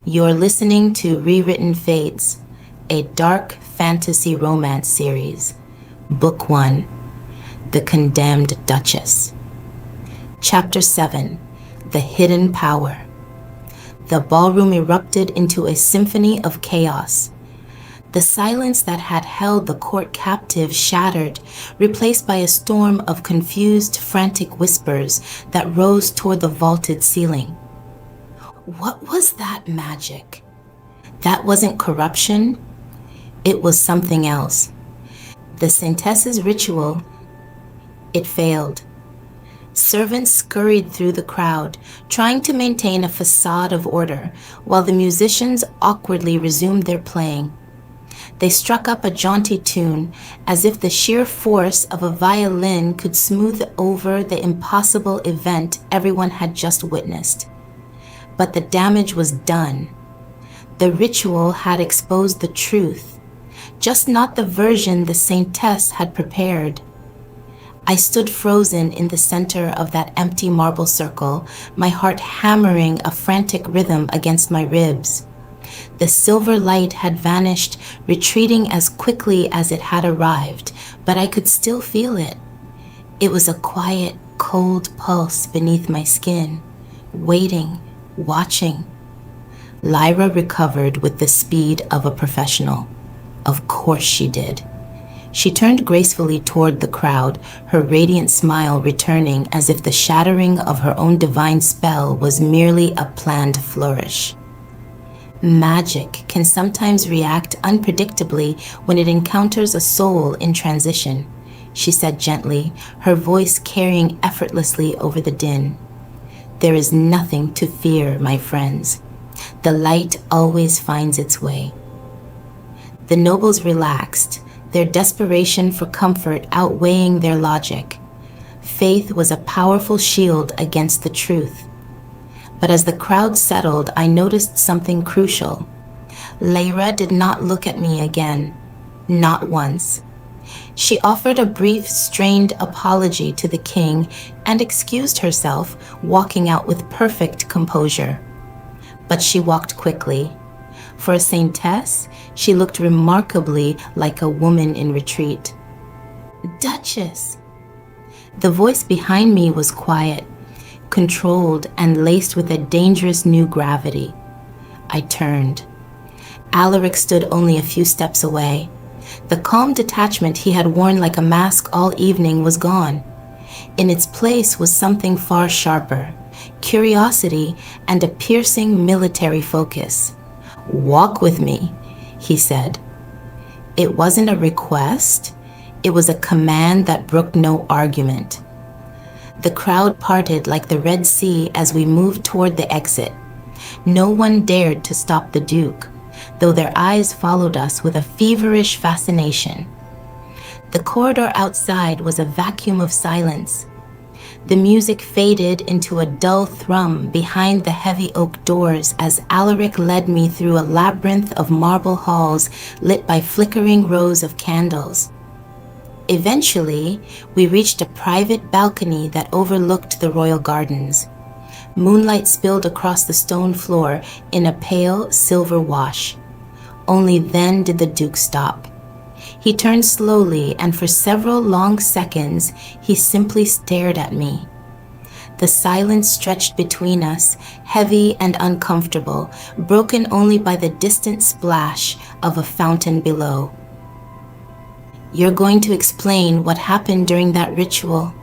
You're listening to Rewritten Fates, a dark fantasy romance series. Book 1, The Condemned Duchess. Chapter 7, The Hidden Power. The ballroom erupted into a symphony of chaos. The silence that had held the court captive shattered, replaced by a storm of confused, frantic whispers that rose toward the vaulted ceiling. What was that magic? That wasn't corruption. It was something else. The Saintess's ritual, it failed. Servants scurried through the crowd, trying to maintain a facade of order, while the musicians awkwardly resumed their playing. They struck up a jaunty tune, as if the sheer force of a violin could smooth over the impossible event everyone had just witnessed. But the damage was done. The ritual had exposed the truth, just not the version the Saintess had prepared. I stood frozen in the center of that empty marble circle, my heart hammering a frantic rhythm against my ribs. The silver light had vanished, retreating as quickly as it had arrived, but I could still feel it. It was a quiet, cold pulse beneath my skin, waiting, watching. Lyra recovered with the speed of a professional. Of course she did. She turned gracefully toward the crowd, her radiant smile returning as if the shattering of her own divine spell was merely a planned flourish. Magic can sometimes react unpredictably when it encounters a soul in transition, she said gently, her voice carrying effortlessly over the din. There is nothing to fear, my friends. The light always finds its way. The nobles relaxed, their desperation for comfort outweighing their logic. Faith was a powerful shield against the truth. But as the crowd settled, I noticed something crucial. Lyra did not look at me again, not once. She offered a brief, strained apology to the king and excused herself, walking out with perfect composure. But she walked quickly. For a saintess, she looked remarkably like a woman in retreat. Duchess! The voice behind me was quiet, controlled and laced with a dangerous new gravity. I turned. Alaric stood only a few steps away. The calm detachment he had worn like a mask all evening was gone. In its place was something far sharper, curiosity and a piercing military focus. Walk with me, he said. It wasn't a request, it was a command that brooked no argument. The crowd parted like the Red Sea as we moved toward the exit. No one dared to stop the Duke, though their eyes followed us with a feverish fascination. The corridor outside was a vacuum of silence. The music faded into a dull thrum behind the heavy oak doors as Alaric led me through a labyrinth of marble halls lit by flickering rows of candles. Eventually, we reached a private balcony that overlooked the royal gardens. Moonlight spilled across the stone floor in a pale silver wash. Only then did the Duke stop. He turned slowly, and for several long seconds, he simply stared at me. The silence stretched between us, heavy and uncomfortable, broken only by the distant splash of a fountain below. You're going to explain what happened during that ritual,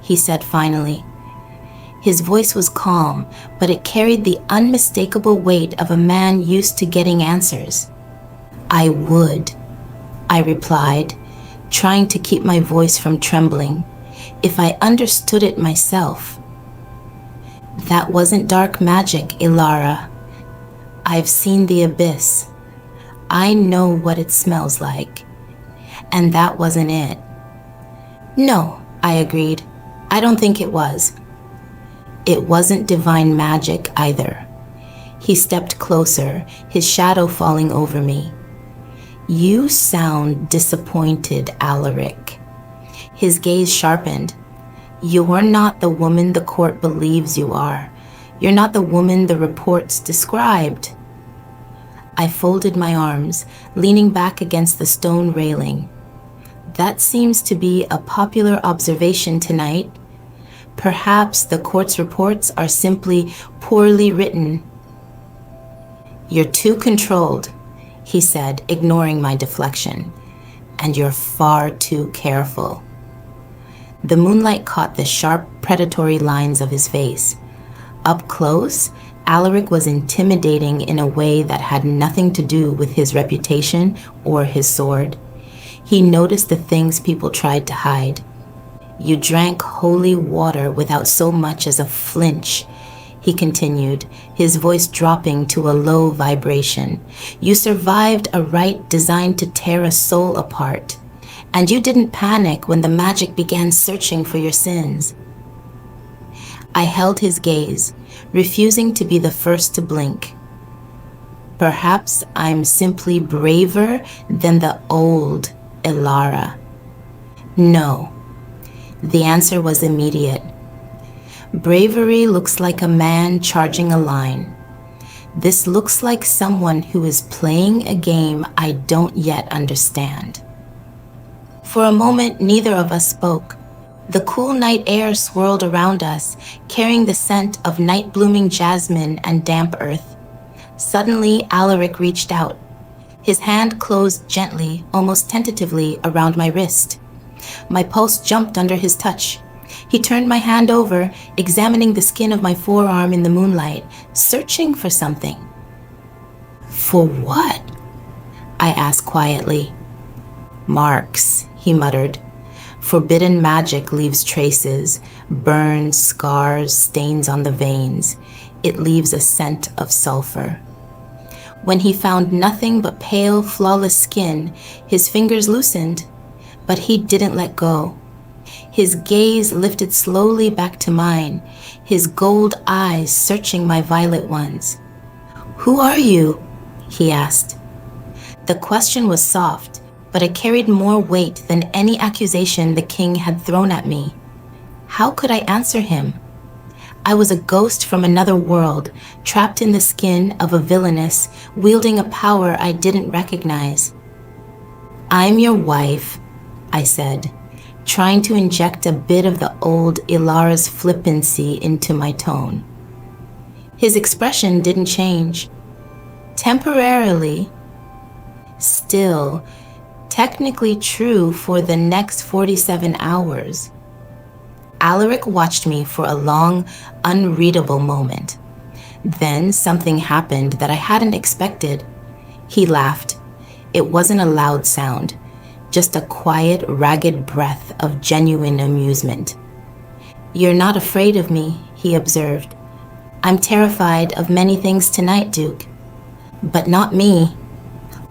he said finally. His voice was calm, but it carried the unmistakable weight of a man used to getting answers. I would, I replied, trying to keep my voice from trembling, if I understood it myself. That wasn't dark magic, Elara. I've seen the abyss. I know what it smells like. And that wasn't it. No, I agreed. I don't think it was. It wasn't divine magic either. He stepped closer, his shadow falling over me. You sound disappointed, Alaric. His gaze sharpened. You're not the woman the court believes you are. You're not the woman the reports described. I folded my arms, leaning back against the stone railing. That seems to be a popular observation tonight. Perhaps the court's reports are simply poorly written. You're too controlled, he said, ignoring my deflection. And you're far too careful. The moonlight caught the sharp, predatory lines of his face. Up close, Alaric was intimidating in a way that had nothing to do with his reputation or his sword. He noticed the things people tried to hide. You drank holy water without so much as a flinch, he continued, his voice dropping to a low vibration. You survived a rite designed to tear a soul apart, and you didn't panic when the magic began searching for your sins. I held his gaze, refusing to be the first to blink. Perhaps I'm simply braver than the old Elara. No. The answer was immediate. Bravery looks like a man charging a line. This looks like someone who is playing a game I don't yet understand. For a moment, neither of us spoke. The cool night air swirled around us, carrying the scent of night-blooming jasmine and damp earth. Suddenly, Alaric reached out. His hand closed gently, almost tentatively, around my wrist. My pulse jumped under his touch. He turned my hand over, examining the skin of my forearm in the moonlight, searching for something. For what? I asked quietly. Marks, he muttered. Forbidden magic leaves traces, burns, scars, stains on the veins. It leaves a scent of sulfur. When he found nothing but pale, flawless skin, his fingers loosened, but he didn't let go. His gaze lifted slowly back to mine, his gold eyes searching my violet ones. Who are you? He asked. The question was soft, but it carried more weight than any accusation the king had thrown at me. How could I answer him? I was a ghost from another world, trapped in the skin of a villainess, wielding a power I didn't recognize. I'm your wife, I said, trying to inject a bit of the old Elara's flippancy into my tone. His expression didn't change. Temporarily, still, technically true for the next 47 hours. Alaric watched me for a long, unreadable moment. Then something happened that I hadn't expected. He laughed. It wasn't a loud sound, just a quiet, ragged breath of genuine amusement. You're not afraid of me, he observed. I'm terrified of many things tonight, Duke. But not me.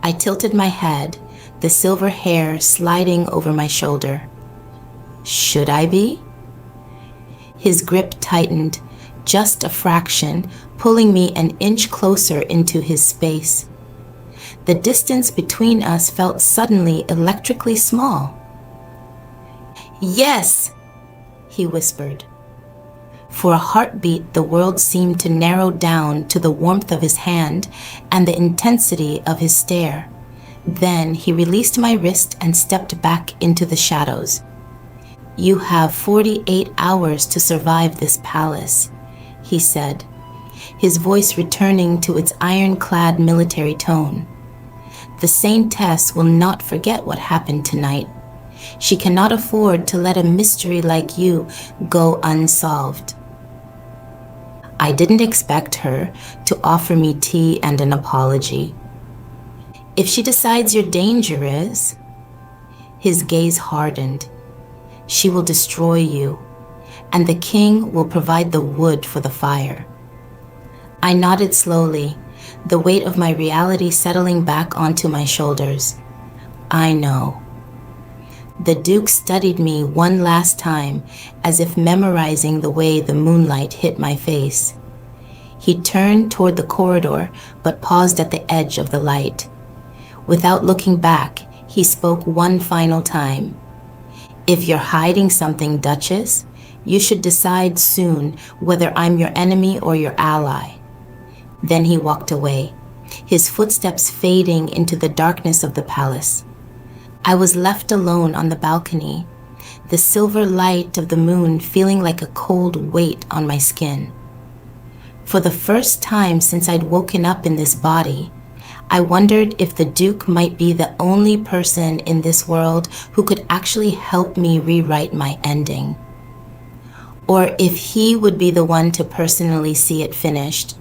I tilted my head, the silver hair sliding over my shoulder. Should I be? His grip tightened, just a fraction, pulling me an inch closer into his space. The distance between us felt suddenly electrically small. Yes, he whispered. For a heartbeat, the world seemed to narrow down to the warmth of his hand and the intensity of his stare. Then he released my wrist and stepped back into the shadows. You have 48 hours to survive this palace, he said, his voice returning to its ironclad military tone. The Saintess will not forget what happened tonight. She cannot afford to let a mystery like you go unsolved. I didn't expect her to offer me tea and an apology. If she decides you're dangerous, his gaze hardened. She will destroy you, and the king will provide the wood for the fire. I nodded slowly, the weight of my reality settling back onto my shoulders. I know. The Duke studied me one last time, as if memorizing the way the moonlight hit my face. He turned toward the corridor, but paused at the edge of the light. Without looking back, he spoke one final time. If you're hiding something, Duchess, you should decide soon whether I'm your enemy or your ally. Then he walked away, his footsteps fading into the darkness of the palace. I was left alone on the balcony, the silver light of the moon feeling like a cold weight on my skin. For the first time since I'd woken up in this body, I wondered if the Duke might be the only person in this world who could actually help me rewrite my ending. Or if he would be the one to personally see it finished.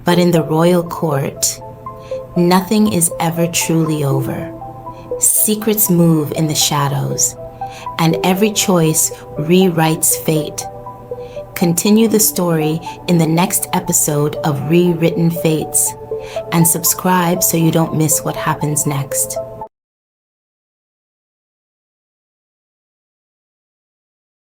But in the royal court, nothing is ever truly over. Secrets move in the shadows, and every choice rewrites fate. Continue the story in the next episode of Rewritten Fates, and subscribe so you don't miss what happens next.